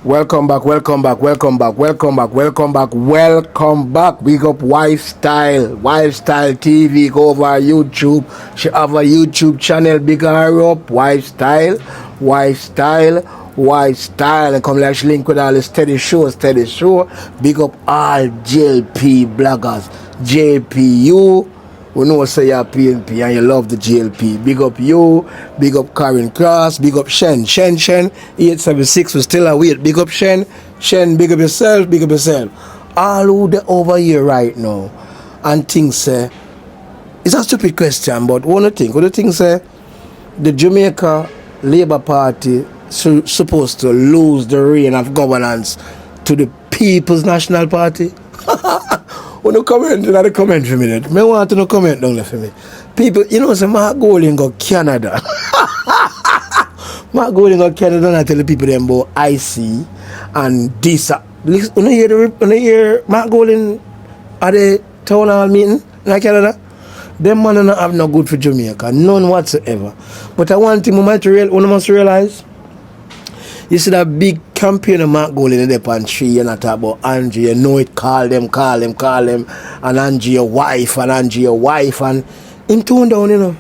Welcome back. Big up Wifestyle TV. Go over YouTube. She have a YouTube channel. Big her up. Wifestyle. And come like she link with all the steady show. Big up all JLP bloggers. JPU. We know say you're PNP and you love the GLP. Big up you, big up Karen Cross, big up Shen. 876 we still await. Big up Shen, big up yourself. All who they over here right now and think say, it's a stupid question, but what do you think say the Jamaica Labour Party supposed to lose the reign of governance to the People's National Party? No comment in the comment for a minute. I want to no comment down there for me. People, you know, say Mark Golding go Canada. Mark Golding go Canada and I tell the people them about IC and this. When you hear Mark Golding at the town hall meeting in Canada, them man don't have no good for Jamaica. None whatsoever. But I want thing one must realize. You see that big campaign of Mark Golding in the pantry, you not talk about Angie, you know it, call them, and Angie your wife, and in tone down, you know.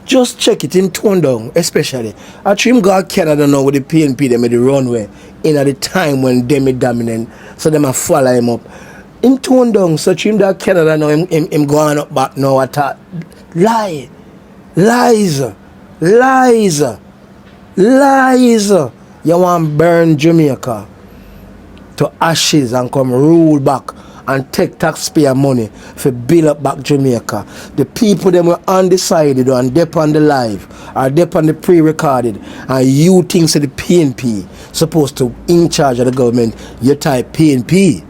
Just check it in tone down, especially. I him go to Canada now with the PNP, them at the runway, in at the time when them is dominant, so them a follow him up. In tone down, so him that Canada now, him going up back now, attack. Lies. You want to burn Jamaica to ashes and come rule back and take taxpayer money for build up back Jamaica. The people them were undecided and dep on the live or dep on the pre-recorded, and you think so the PNP supposed to in charge of the government, you type PNP.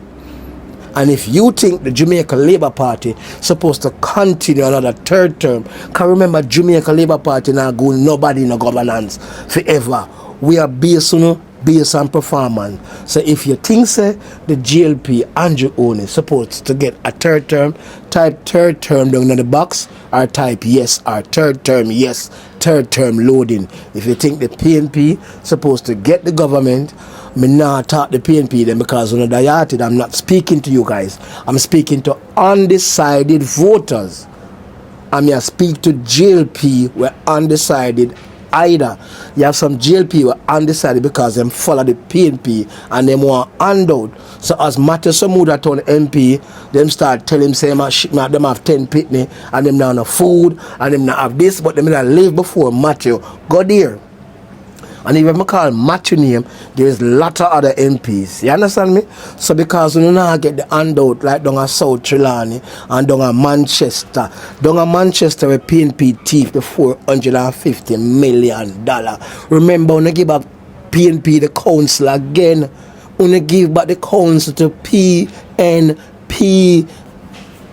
And if you think the Jamaica Labour Party supposed to continue another third term, can remember Jamaica Labour Party now going nobody in the governance forever. We are based on performance. So if you think say the GLP Andrew Owen is supposed to get a third term, type third term down in the box or type yes or third term yes, third term loading. If you think the PNP supposed to get the government, me not talk the PNP then because when I'm not speaking to you guys. I'm speaking to undecided voters. I mean I speak to GLP where undecided. Either you have some jail people undecided because them follow the PNP and them want handout. So as Matthew Samuda told MP, them start telling him say them have 10 pitney and them not have food and them not have this, but them not live before Matthew. Go there. And if I call Matthew name, there is a lot of other MPs. You understand me? So because we don't get the handout like down at South Trelawney and down at Manchester. Down at Manchester with PNP thief the $450 million. Remember when they give back PNP the council again. When they give back the council to PNP.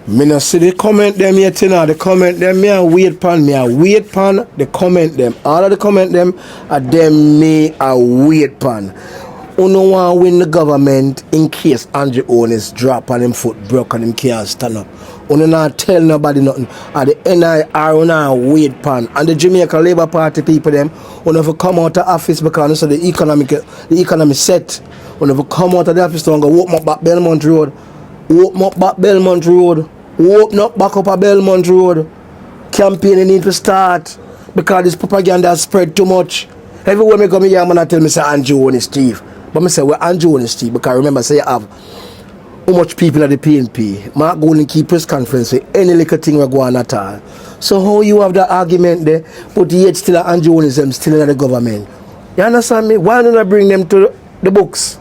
Me no see the comment them yet, you know. The comment them, me a wait pan the comment them. All of the comment them are them me a wait pan. Who no want win the government in case Andrew Owen is drop and him foot broke and him can't stand up. Who no not tell nobody nothing. At the NIR who no wait pan. And the Jamaica Labour Party people them who never come out of office because so the economy set. Who never come out of the office to go open up back Belmont Road. Open up back Belmont Road. Open up back up a Belmont Road. Campaigning need to start because this propaganda has spread too much. Everywhere me come here, man, tell me say Andrew Owen is thief. But me say well Andrew Owen is thief because remember say you have how much people at the PNP. Mark Golding keep press conference with any little thing we go on at all. So how you have that argument there, but yet still Andrew Owen is still in the government. You understand me? Why don't I bring them to the books?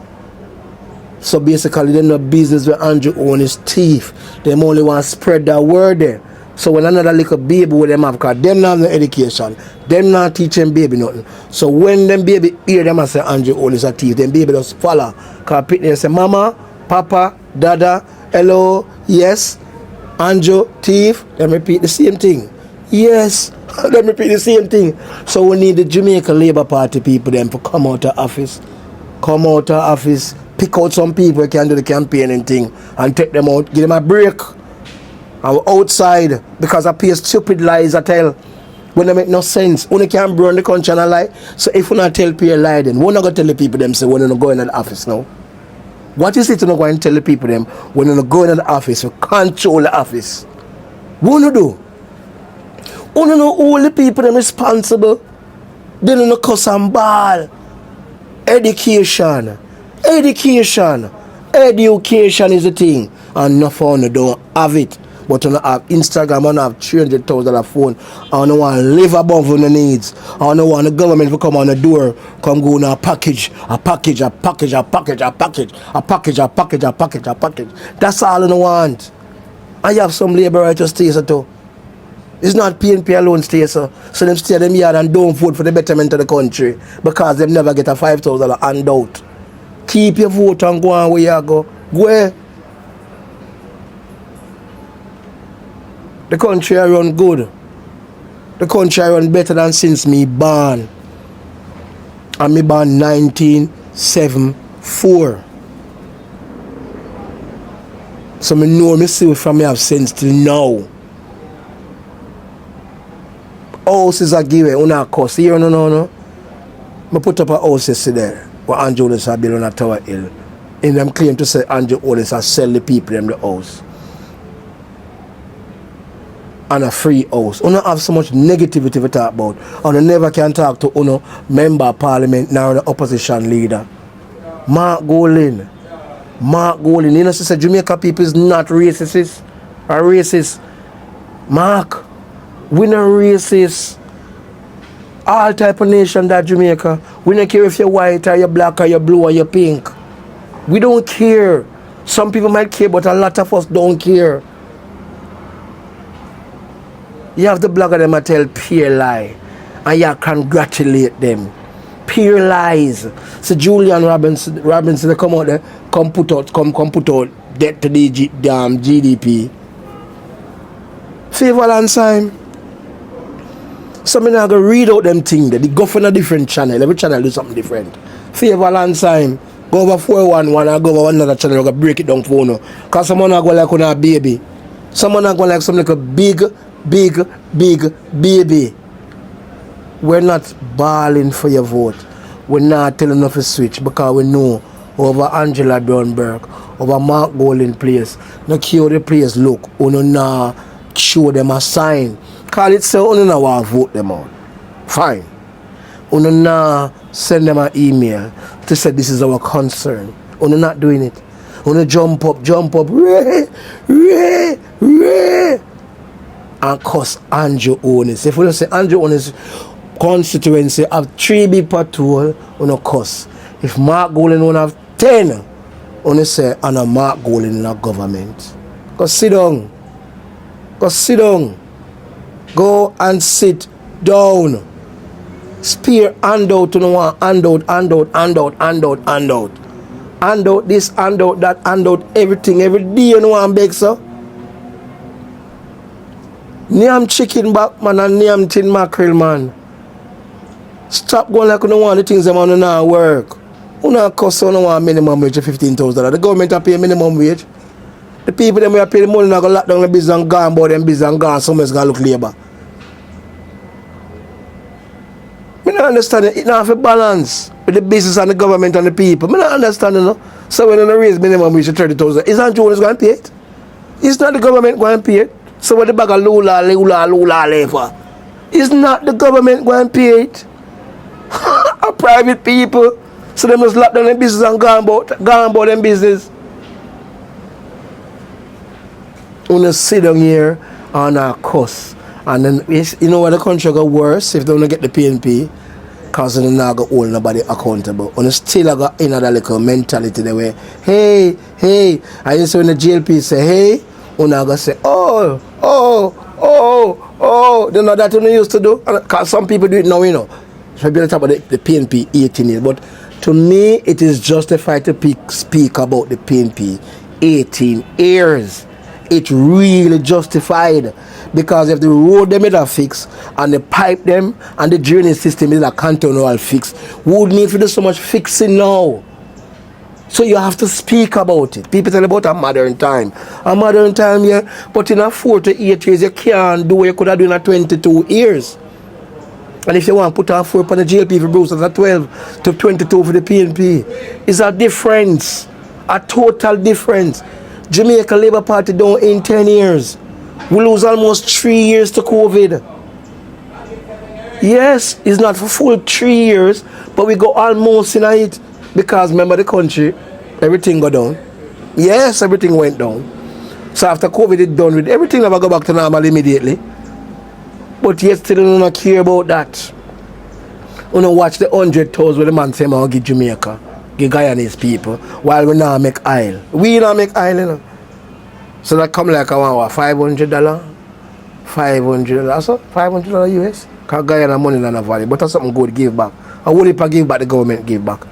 So basically, they no business with Andrew Owen is thief. Them only want to spread that word there. So when another little baby with them have, because them not have no education, them not teach them baby nothing. So when them baby hear them and say Andrew Owen is a thief, them baby just follow. Because they say, Mama, Papa, Dada, hello, yes, Andrew, thief. Them repeat the same thing. Yes, them repeat the same thing. So we need the Jamaica Labour Party people them to come out of office. Pick out some people who can do the campaigning thing and take them out, give them a break. And outside because I pay stupid lies I tell. When they make no sense. Only can burn the country and a lie. So if you not tell people lie, then we're not going to tell the people them say when you go in the office now. What is it you not going to tell the people them when you go in the office, you control the office? What you do? You know all the people them responsible. They don't know cuss and ball. Education. Education is the thing. And no phone, you don't have it. But you don't have Instagram, you don't have 300,000 phone. I don't want to live above your needs. I don't want the government to come on the door, come go in a package. That's all I want. I have some labor right to stay so too. It's not PNP alone stay so. So them stay them yard and don't vote for the betterment of the country because they never get a $5,000 handout. Keep your vote and go on where you go. Go ahead. The country I run good. The country I run better than since me born. And me born 1974. So me know me see from me have sense till now. Houses are given, una cost. Here no. I put up a house yesterday where Andrew Olis are building on a Tower Hill. And them claim to say Andrew Olis are sell the people them the house. And a free house. Una have so much negativity to talk about. And you never can talk to Uno member of parliament now the opposition leader. Mark Golin. You know say Jamaica people is not racist. Or racist. Mark. We not racist. All type of nation that Jamaica. We don't care if you're white or you're black or you're blue or you're pink. We don't care. Some people might care, but a lot of us don't care. You have to blog them and tell pure lie. And you congratulate them. Pure lies. So Julian Robinson they come out there, come put out debt to the GDP. Favor and sign. So I'm going to read out them things. They go for a different channel. Every channel do something different. Favor and sign. Go over 411 and go over another channel. You're going to break it down for you. Because someone are going like a baby. Someone are going like something like a big baby. We're not bawling for your vote. We're not telling enough to switch because we know over Angela Brownberg, over Mark Golin place. No care the place look. Uno na show them a sign. Call it say uno na want vote them out. Fine. Uno na send them an email to say this is our concern. Uno not doing it. Uno jump up, ray, and cuss Andrew Onis. If we don't say Andrew Onis constituency have 3 big patrol, uno cuss. If Mark Golin won't have 10, uno say and a Mark Golin in a government. Go sit down. Go and sit down. Spear handout to no one handout. Handout this, handout that, handout everything. Every day you know one beg so. Name chicken back man and name tin mackerel man. Stop going like you don't want the things them on now work. You not cost on one minimum wage of $15,000. The government are pay minimum wage. The people them are pay the money not go lock down the business and gone, but them business and gone, someone's gonna look labor. I don't understand it. It not have a balance with the business and the government and the people. I don't understand it. No? So when they raise minimum wage to 30,000, isn't Jones going to pay it? It's not the government going to pay it. So what the bag of lula for? It's not the government going to pay it. A private people. So they must lock down their business and go about them business. When sit down here and cuss. And then, you know what the country got worse if they don't get the PNP? Because they're not going to hold nobody accountable. And still got another little mentality the way, hey. And you see when the GLP say, hey, you're not going to say, oh. They know that you used to do. Because some people do it now, you know. So we're going to talk about the PNP 18 years. But to me, it is justified to speak about the PNP 18 years. It really justified because if the road them is a fix and the pipe them and the drainage system is a continual fix, we would need to do so much fixing now. So you have to speak about it. People tell about a modern time. A modern time, yeah, but in a 4 to 8 years you can't do what you could have done in 22 years. And if you want to put on 4 for the JLP for Bruce, that's a 12 to 22 for the PNP. It's a difference. A total difference. Jamaica Labour Party down in 10 years. We lose almost 3 years to COVID. Yes, it's not for full 3 years, but we go almost in it. Because remember the country, everything go down. Yes, everything went down. So after COVID is done with, everything never go back to normal immediately. But yet still don't care about that. You know, watch the 100,000 where the man say, I'll give Jamaica, give Guyanese people, while we now make oil. We now make oil, you know. So that come like $500? $500, so $500 US? Because Guyana money in the valley, but that's something good give back. And what if I give back, the government give back.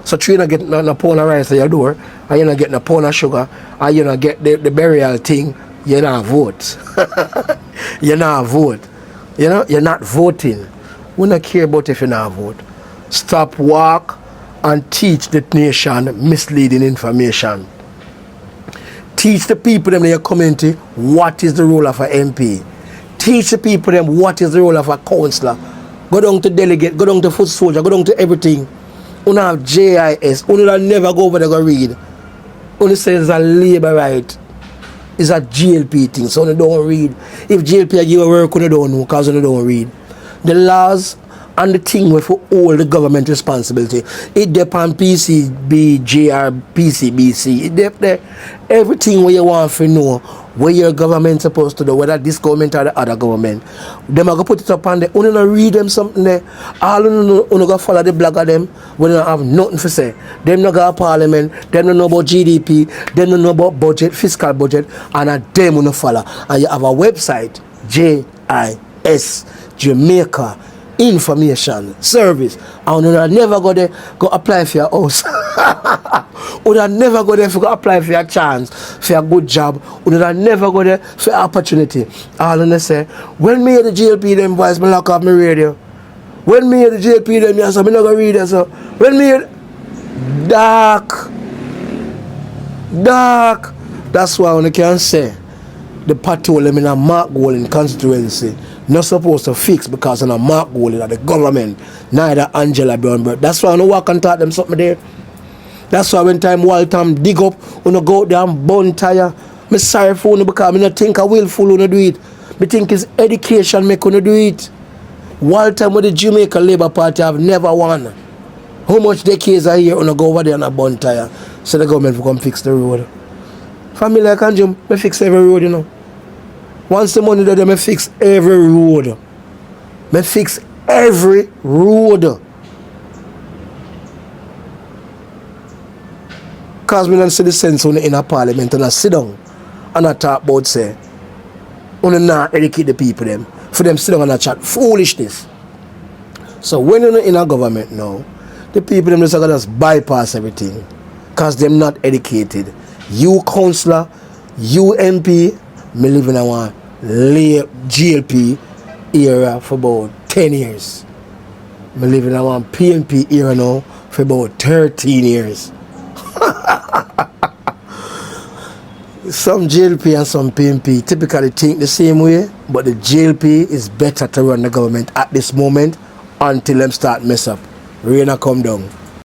So you not get a pound of rice at your door, and you not get a pound of sugar, and you not get the burial thing, you not vote. You not vote. You know, you're not voting. We don't care about if you not vote. Stop, walk, and teach the nation misleading information. Teach the people in your community what is the role of an MP. Teach the people them what is the role of a councillor. Go down to delegate, go down to foot soldier, go down to everything. You have JIS, you don't never go over there go read. You say it's a labor right. It's a GLP thing, so you don't read. If GLP give a work, you don't know because you don't read. The laws and the thing with all the government responsibility. It depends on PCB, GR, PCBC. It depends everything where you want to know where your government supposed to do, whether this government or the other government. Them are going to put it up on there. You don't read them something there. All you know, you go follow the blog of them when they don't have nothing to say. Them not go to parliament, them don't know about GDP, them don't know about budget, fiscal budget, and them you don't follow. And you have a website, JIS, Jamaica Information Service, and you never go there go apply for your house. You never go there to go apply for your chance for a good job. You never go there for opportunity. All you say, when me hear the GLP them voice, me lock off my radio. When me hear the GLP them, yes, I'm not gonna read it. So when me hear dark, that's why I can say the patrol them in a mark goal in constituency not supposed to fix because in a mark goal in the government, neither Angela Brownbird. That's why I walk and talk them something there. That's why when time Waltham dig up, you go out there and burn tire. I'm sorry for you because I don't think I will fool you do it. I think it's education make you do it. Waltham with the Jamaica Labour Party have never won. How much decades are here you go over there and a burn tire so the government will come fix the road. Family like Anjum, I fix every road, you know. Once the money there, I fix every road. I fix every road. Because we don't see the sense in a parliament and I sit down and I talk about say, we not educate the people them. For them sit down and I chat foolishness. So when you're in a government now, the people them just bypass everything. Because they're not educated. You councillor, you MP, me live in a one GLP era for about 10 years. Me live in a one PNP era now for about 13 years. Some JLP and some PNP typically think the same way, but the JLP is better to run the government at this moment until them start mess up. Rain come down.